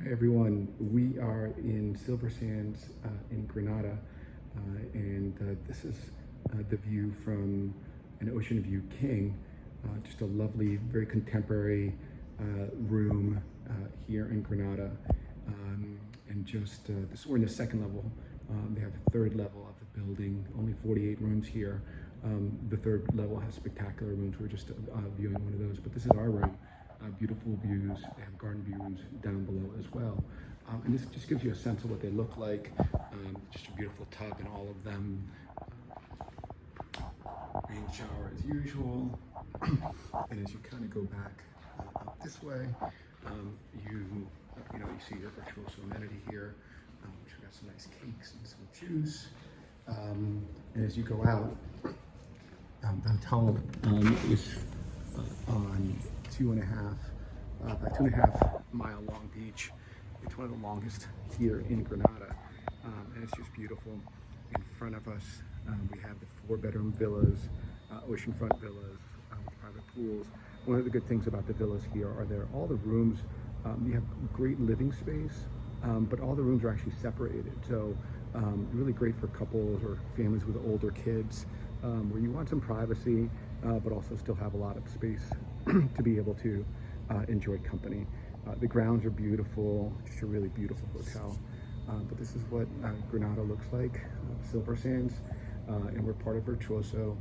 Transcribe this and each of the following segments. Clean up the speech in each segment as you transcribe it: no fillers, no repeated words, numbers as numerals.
Hi everyone, we are in Silver Sands in Grenada, and this is the view from an Oceanview King. Just a lovely, very contemporary room here in Grenada. And just this, we're in the second level. They have the third level of the building, only 48 rooms here. The third level has spectacular rooms. We're just viewing one of those, but this is our room. Beautiful views. They have garden views down below as well. And this just gives you a sense of what they look like. Just a beautiful tub in all of them. Rain shower as usual. And as you kind of go back up this way, you see your Virtuoso Amenity here, which we got some nice cakes and some juice. And as you go out, the hotel is on 2.5 mile long beach. It's one of the longest here in Grenada, and it's just beautiful. In front of us, we have the 4-bedroom villas, oceanfront villas, private pools. One of the good things about the villas here are all the rooms. You have great living space, but all the rooms are actually separated. So really great for couples or families with older kids, where you want some privacy, but also still have a lot of space to be able to enjoy company. The grounds are beautiful, just a really beautiful hotel. But this is what Grenada looks like, Silver Sands, and we're part of Virtuoso.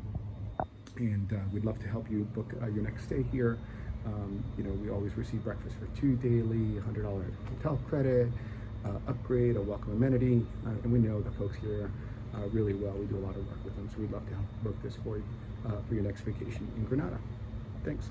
And we'd love to help you book your next stay here. We always receive breakfast for 2 daily, $100 hotel credit, upgrade, a welcome amenity, and we know the folks here really well. We do a lot of work with them, so we'd love to help book this for you for your next vacation in Grenada. Thanks.